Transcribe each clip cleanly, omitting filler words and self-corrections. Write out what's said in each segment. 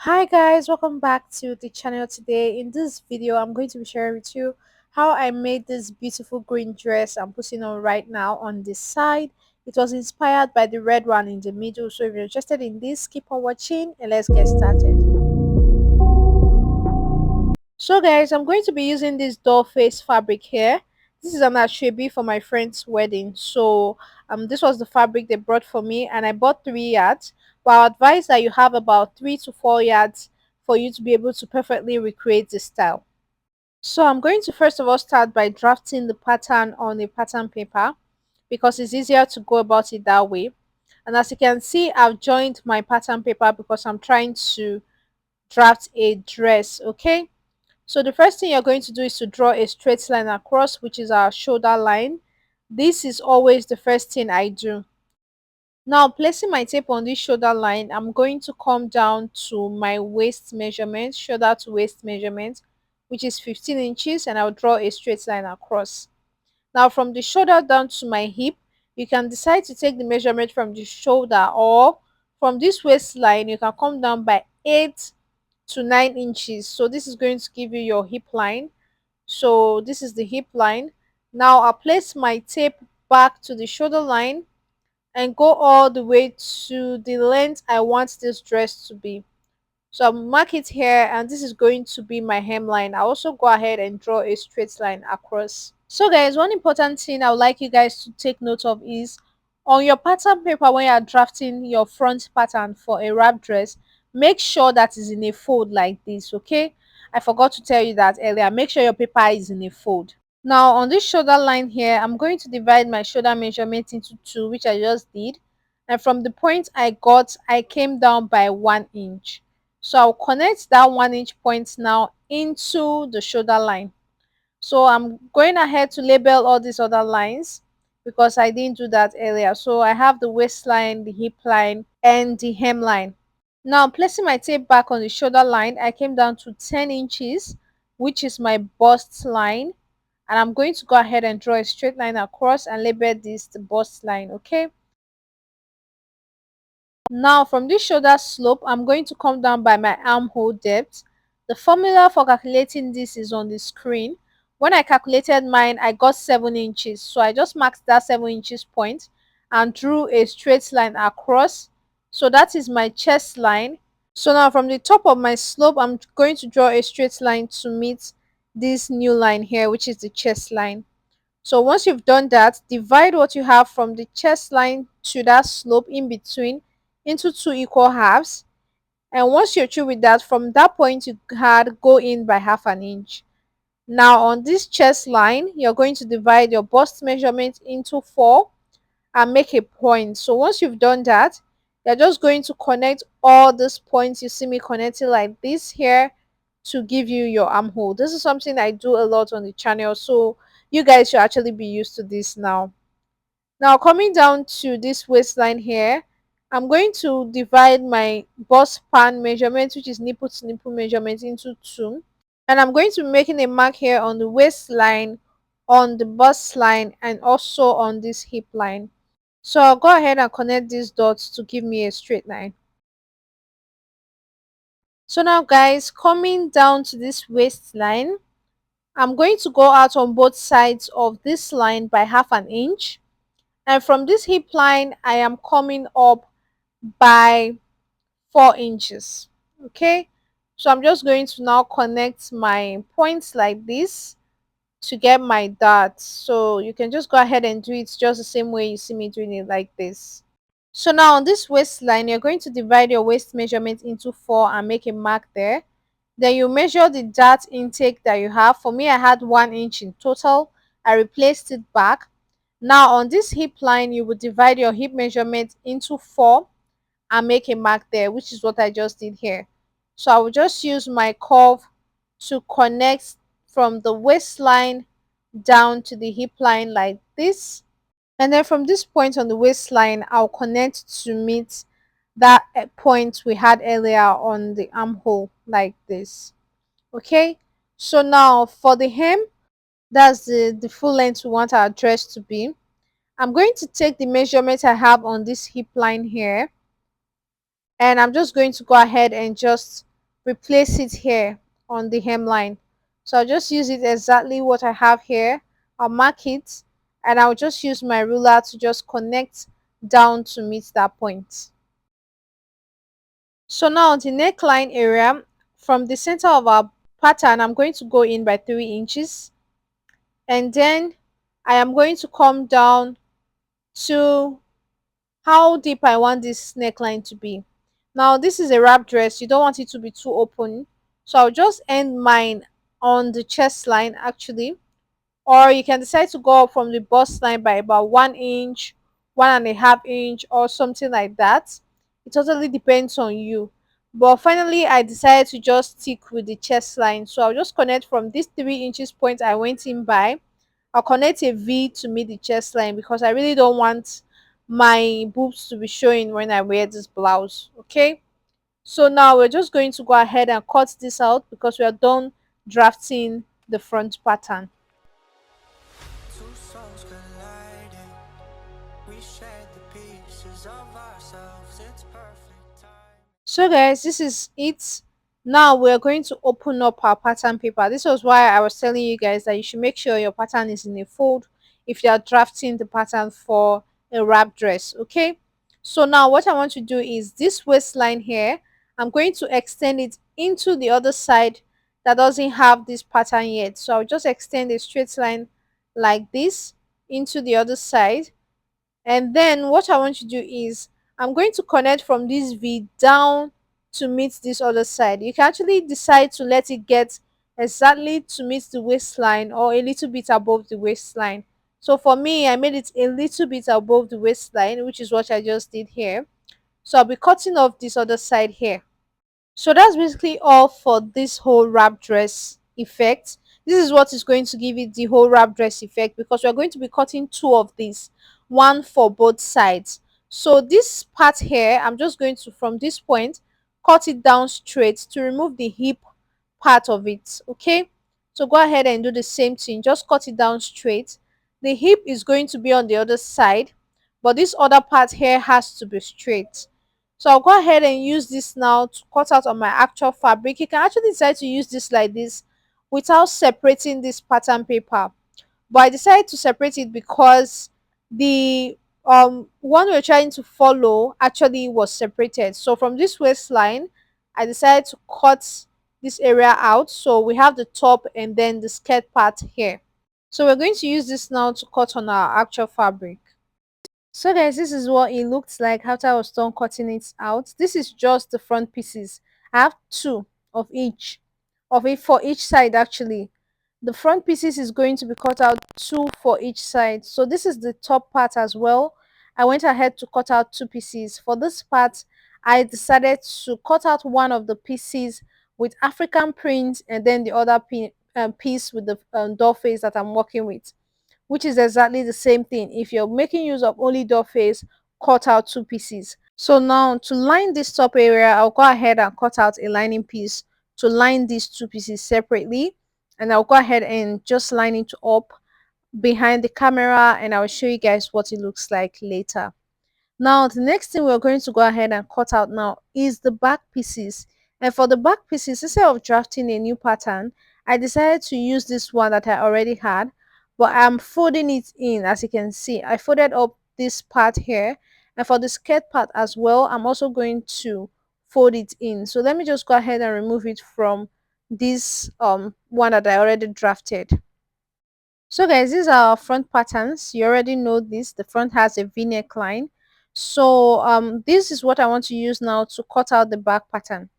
Hi guys, welcome back to the channel. Today in this video I'm going to be sharing with you how I made this beautiful green dress I'm putting on right now on this side. It was inspired by the red one in the middle, so if you're interested in this, keep on watching and let's get started. So guys, I'm going to be using this doll face fabric here. This is an ashwebi for my friend's wedding. So this was the fabric they brought for me and I bought 3 yards. But I advise that you have about 3 to 4 yards for you to be able to perfectly recreate the style. So I'm going to first of all start by drafting the pattern on a pattern paper because it's easier to go about it that way. And as you can see, I've joined my pattern paper because I'm trying to draft a dress. Okay, so the first thing you're going to do is to draw a straight line across, which is our shoulder line. This is always the first thing I do. Now, placing my tape on this shoulder line, I'm going to come down to my waist measurement, shoulder to waist measurement, which is 15 inches, and I'll draw a straight line across. Now, from the shoulder down to my hip, you can decide to take the measurement from the shoulder, or from this waistline, you can come down by 8 to 9 inches. So this is going to give you your hip line. So this is the hip line. Now I'll place my tape back to the shoulder line and go all the way to the length I want this dress to be. So I'll mark it here, and this is going to be my hemline. I also go ahead and draw a straight line across. So guys, one important thing I would like you guys to take note of is on your pattern paper, when you are drafting your front pattern for a wrap dress, make sure that is in a fold like this. Okay, I forgot to tell you that earlier. Make sure your paper is in a fold. Now on this shoulder line here, I'm going to divide my shoulder measurement into two, which I just did. And from the point I got, I came down by 1 inch. So I'll connect that 1 inch point now into the shoulder line. So I'm going ahead to label all these other lines because I didn't do that earlier. So I have the waistline, the hip line, and the hemline. Now placing my tape back on the shoulder line, I came down to 10 inches, which is my bust line. And I'm going to go ahead and draw a straight line across and label this the bust line. Okay. Now from this shoulder slope, I'm going to come down by my armhole depth. The formula for calculating this is on the screen. When I calculated mine, I got 7 inches. So I just marked that 7 inches point and drew a straight line across. So that is my chest line. So now from the top of my slope, I'm going to draw a straight line to meet this new line here, which is the chest line. So once you've done that, divide what you have from the chest line to that slope in between into 2 equal halves. And once you're through with that, from that point you had go in by half an inch. Now on this chest line, you're going to divide your bust measurement into 4 and make a point. So once you've done that, you're just going to connect all these points you see me connecting like this here to give you your armhole. This is something I do a lot on the channel, so you guys should actually be used to this now. Now coming down to this waistline here, I'm going to divide my bust span measurement, which is nipple to nipple measurement, into 2. And I'm going to be making a mark here on the waistline, on the bust line, and also on this hip line. So I'll go ahead and connect these dots to give me a straight line. So now guys, coming down to this waistline, I'm going to go out on both sides of this line by half an inch. And from this hip line, I am coming up by 4 inches. Okay, so I'm just going to now connect my points like this to get my dot. So you can just go ahead and do it just the same way you see me doing it, like this. So now on this waistline, you're going to divide your waist measurement into 4 and make a mark there. Then you measure the dart intake that you have. For me, I had 1 inch in total. I replaced it back. Now on this hip line, you would divide your hip measurement into 4 and make a mark there, which is what I just did here. So I will just use my curve to connect from the waistline down to the hip line like this. And then from this point on the waistline, I'll connect to meet that point we had earlier on the armhole like this. Okay, so now for the hem, that's the full length we want our dress to be. I'm going to take the measurement I have on this hip line here, and I'm just going to go ahead and just replace it here on the hemline. So I'll just use it exactly what I have here. I'll mark it and I'll just use my ruler to just connect down to meet that point. So now the neckline area, from the center of our pattern, I'm going to go in by 3 inches, and then I am going to come down to how deep I want this neckline to be. Now this is a wrap dress, you don't want it to be too open, so I'll just end mine on the chest line actually, or you can decide to go up from the bust line by about 1 inch, 1.5 inch, or something like that. It totally depends on you. But finally, I decided to just stick with the chest line. So I'll just connect from this 3 inches point I went in by. I'll connect a V to meet the chest line because I really don't want my boobs to be showing when I wear this blouse. Okay. So now we're just going to go ahead and cut this out because we are done drafting the front pattern. Two souls colliding. We shared the pieces of ourselves. It's perfect time. So guys, this is it. Now we're going to open up our pattern paper. This was why I was telling you guys that you should make sure your pattern is in a fold if you are drafting the pattern for a wrap dress. Okay, so now what I want to do is this waistline here, I'm going to extend it into the other side that doesn't have this pattern yet. So I'll just extend a straight line like this into the other side, and then what I want to do is I'm going to connect from this V down to meet this other side. You can actually decide to let it get exactly to meet the waistline or a little bit above the waistline. So for me, I made it a little bit above the waistline, which is what I just did here. So I'll be cutting off this other side here. So that's basically all for this whole wrap dress effect. This is what is going to give it the whole wrap dress effect because we're going to be cutting two of these, one for both sides. So this part here, I'm just going to, from this point, cut it down straight to remove the hip part of it. Okay, so go ahead and do the same thing, just cut it down straight. The hip is going to be on the other side, but this other part here has to be straight. So I'll go ahead and use this now to cut out on my actual fabric. You can actually decide to use this like this without separating this pattern paper, but I decided to separate it because the one we're trying to follow actually was separated. So from this waistline, I decided to cut this area out, so we have the top and then the skirt part here. So we're going to use this now to cut on our actual fabric. So guys, this is what it looks like after I was done cutting it out. This is just the front pieces. I have two of each, of it for each side actually. The front pieces is going to be cut out two for each side. So this is the top part as well. I went ahead to cut out two pieces. For this part, I decided to cut out one of the pieces with African print and then the other piece with the doll face that I'm working with, which is exactly the same thing. If you're making use of only doll face, cut out two pieces. So now to line this top area, I'll go ahead and cut out a lining piece to line these two pieces separately, and I'll go ahead and just line it up behind the camera, and I'll show you guys what it looks like later. Now, the next thing we're going to go ahead and cut out now is the back pieces. And for the back pieces, instead of drafting a new pattern, I decided to use this one that I already had, but I'm folding it in. As you can see, I folded up this part here, and for the skirt part as well, I'm also going to fold it in. So let me just go ahead and remove it from this one that I already drafted. So guys, these are our front patterns. You already know this. The front has a v-neck line. So this is what I want to use now to cut out the back pattern.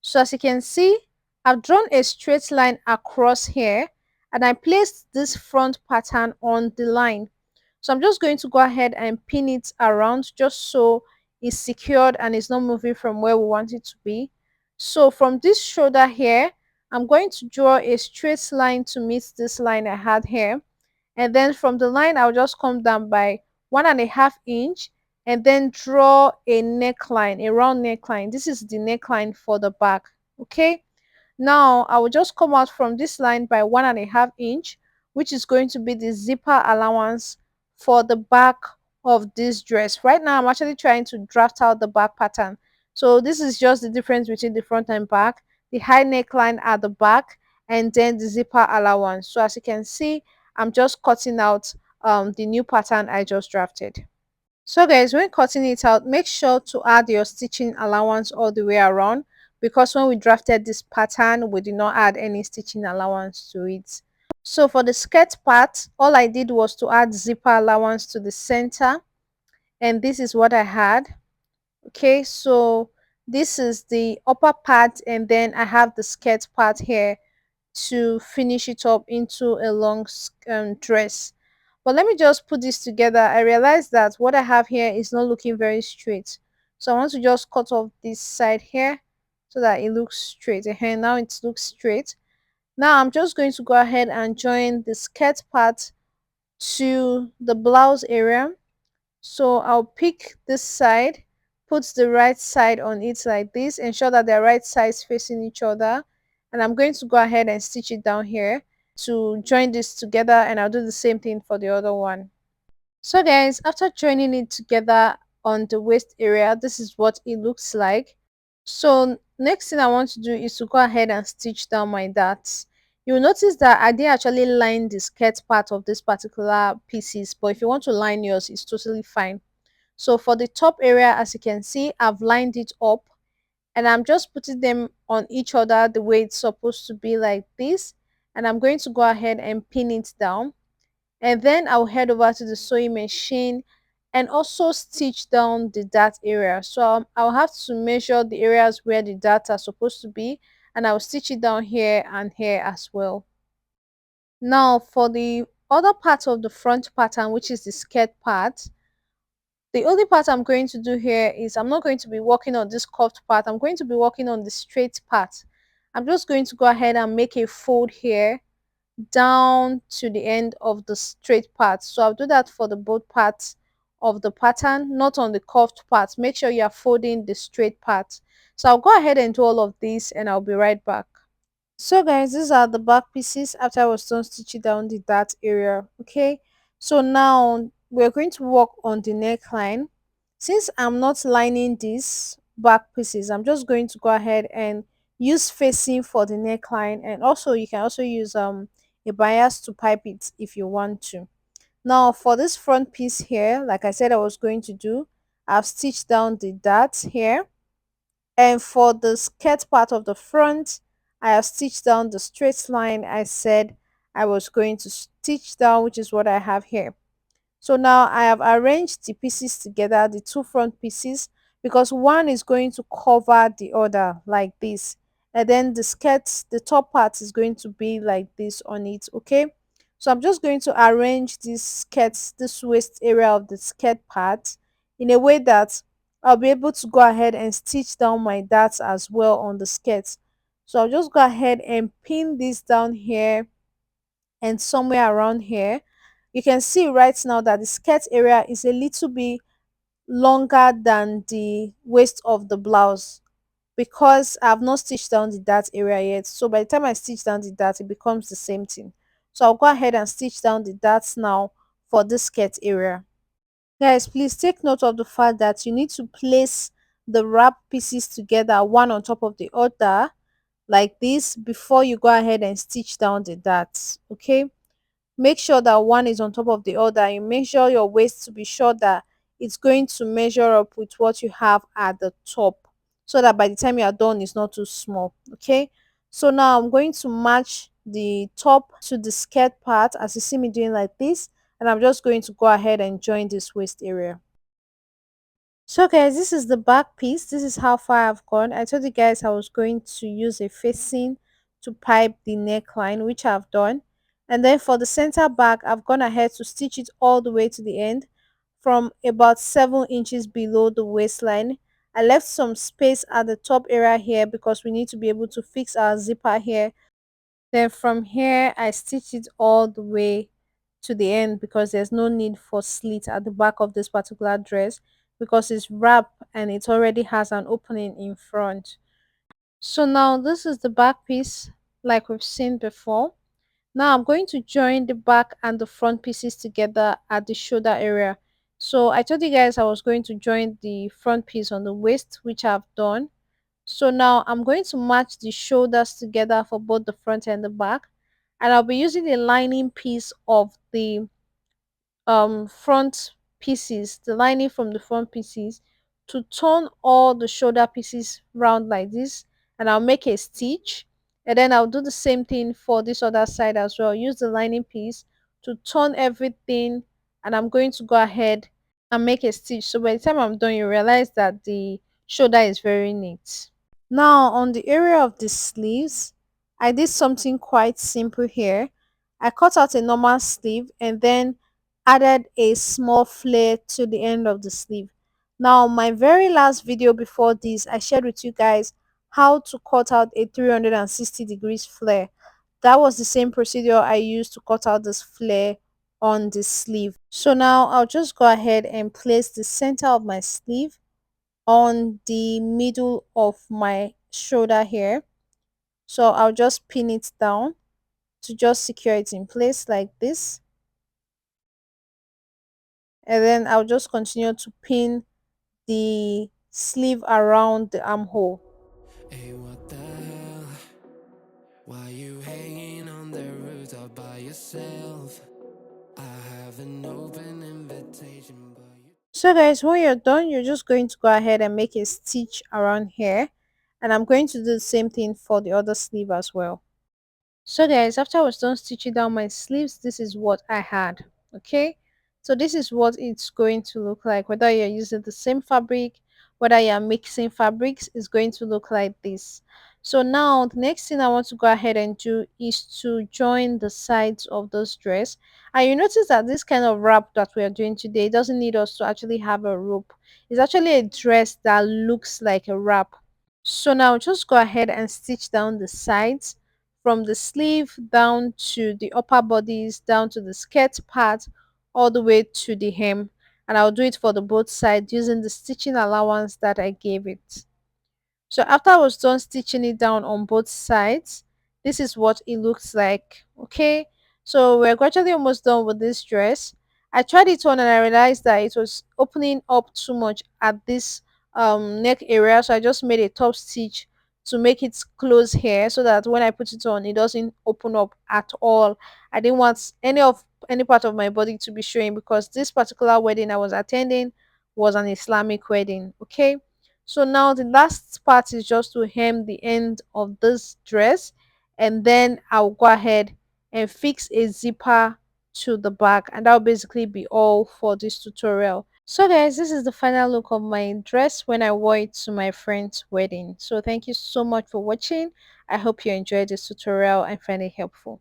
So as you can see, I've drawn a straight line across here, and I placed this front pattern on the line. So I'm just going to go ahead and pin it around just so it's secured and it's not moving from where we want it to be. So from this shoulder here, I'm going to draw a straight line to meet this line I had here, and then from the line I'll just come down by 1.5 inch and then draw a neckline, a round neckline. This is the neckline for the back. Okay, now I will just come out from this line by 1.5 inch, which is going to be the zipper allowance for the back of this dress. Right now I'm actually trying to draft out the back pattern, so this is just the difference between the front and back. the high neckline at the back, and then the zipper allowance. So as you can see, I'm just cutting out the new pattern I just drafted. So guys, when cutting it out, make sure to add your stitching allowance all the way around, because when we drafted this pattern, we did not add any stitching allowance to it. So for the skirt part, all I did was to add zipper allowance to the center, and this is what I had. Okay, so this is the upper part, and then I have the skirt part here to finish it up into a long dress. But let me just put this together. I realized that what I have here is not looking very straight, so I want to just cut off this side here so that it looks straight. And now it looks straight. Now I'm just going to go ahead and join the skirt part to the blouse area. So I'll pick this side, put the right side on it like this, ensure that they're right sides facing each other. And I'm going to go ahead and stitch it down here to join this together, and I'll do the same thing for the other one. So guys, after joining it together on the waist area, this is what it looks like. So next thing I want to do is to go ahead and stitch down my darts. You'll notice that I did actually line the skirt part of this particular pieces, but if you want to line yours, it's totally fine. So for the top area, as you can see, I've lined it up, and I'm just putting them on each other the way it's supposed to be, like this. And I'm going to go ahead and pin it down, and then I'll head over to the sewing machine and also stitch down the dart area. So I'll have to measure the areas where the darts are supposed to be, and I'll stitch it down here and here as well. Now for the other part of the front pattern, which is the skirt part, the only part I'm going to do here is I'm not going to be working on this curved part. I'm going to be working on the straight part. I'm just going to go ahead and make a fold here down to the end of the straight part. So I'll do that for the both parts of the pattern, not on the curved part. Make sure you are folding the straight part. So I'll go ahead and do all of this, and I'll be right back. So guys, these are the back pieces after I was done stitching down the dart area. Okay, so now we're going to work on the neckline. Since I'm not lining these back pieces, I'm just going to go ahead and use facing for the neckline, and also you can also use a bias to pipe it if you want to. Now for this front piece here, like I said I was going to do, I've stitched down the darts here, and for the skirt part of the front, I have stitched down the straight line I said I was going to stitch down, which is what I have here. So now I have arranged the pieces together, the two front pieces, because one is going to cover the other like this. And then the skirt, the top part is going to be like this on it, okay? So I'm just going to arrange this skirt, this waist area of the skirt part in a way that I'll be able to go ahead and stitch down my darts as well on the skirt. So I'll just go ahead and pin this down here and somewhere around here. You can see right now that the skirt area is a little bit longer than the waist of the blouse, because I've not stitched down the dart area yet. So by the time I stitch down the dart, it becomes the same thing. So I'll go ahead and stitch down the darts now for this skirt area. Guys, please take note of the fact that you need to place the wrap pieces together one on top of the other like this before you go ahead and stitch down the darts. Okay, make sure that one is on top of the other. You measure your waist to be sure that it's going to measure up with what you have at the top, so that by the time you are done it's not too small. Okay, so now I'm going to match the top to the skirt part as you see me doing like this, and I'm just going to go ahead and join this waist area. So guys, this is the back piece. This is how far I've gone. I told you guys I was going to use a facing to pipe the neckline, which I've done. And then for the center back, I've gone ahead to stitch it all the way to the end from about 7 inches below the waistline. I left some space at the top area here because we need to be able to fix our zipper here. Then from here, I stitched it all the way to the end because there's no need for slit at the back of this particular dress because it's wrap and it already has an opening in front. So now this is the back piece like we've seen before. Now I'm going to join the back and the front pieces together at the shoulder area. So I told you guys I was going to join the front piece on the waist, which I've done. So now I'm going to match the shoulders together for both the front and the back, and I'll be using the lining piece of the front pieces, the lining from the front pieces, to turn all the shoulder pieces round like this, and I'll make a stitch, and then I'll do the same thing for this other side as well. Use the lining piece to turn everything, and I'm going to go ahead and make a stitch. So by the time I'm done, you realize that the shoulder is very neat. Now on the area of the sleeves, I did something quite simple here. I cut out a normal sleeve and then added a small flare to the end of the sleeve. Now my very last video before this, I shared with you guys how to cut out a 360 degrees flare. That was the same procedure I used to cut out this flare on the sleeve. So now I'll just go ahead and place the center of my sleeve on the middle of my shoulder here. So I'll just pin it down to just secure it in place like this, and then I'll just continue to pin the sleeve around the armhole. Hey, what the hell? Why you hanging on the roof all by yourself? I have an open invitation, but you. So guys, when you're done, you're just going to go ahead and make a stitch around here, and I'm going to do the same thing for the other sleeve as well. So guys, after I was done stitching down my sleeves, this is what I had. Okay, so this is what it's going to look like. Whether you're using the same fabric, whether you're mixing fabrics, it's going to look like this. So now the next thing I want to go ahead and do is to join the sides of this dress. And you notice that this kind of wrap that we are doing today doesn't need us to actually have a rope. It's actually a dress that looks like a wrap. So now just go ahead and stitch down the sides from the sleeve down to the upper bodies, down to the skirt part, all the way to the hem. And I'll do it for the both sides using the stitching allowance that I gave it. So after I was done stitching it down on both sides, this is what it looks like. Okay, so we're gradually almost done with this dress. I tried it on and I realized that it was opening up too much at this neck area, so I just made a top stitch to make it close here so that when I put it on, it doesn't open up at all. I didn't want any part of my body to be showing because this particular wedding I was attending was an Islamic wedding. Okay, so now the last part is just to hem the end of this dress, and then I'll go ahead and fix a zipper to the back, and that'll basically be all for this tutorial. So guys, this is the final look of my dress when I wore it to my friend's wedding. So thank you so much for watching. I hope you enjoyed this tutorial and find it helpful.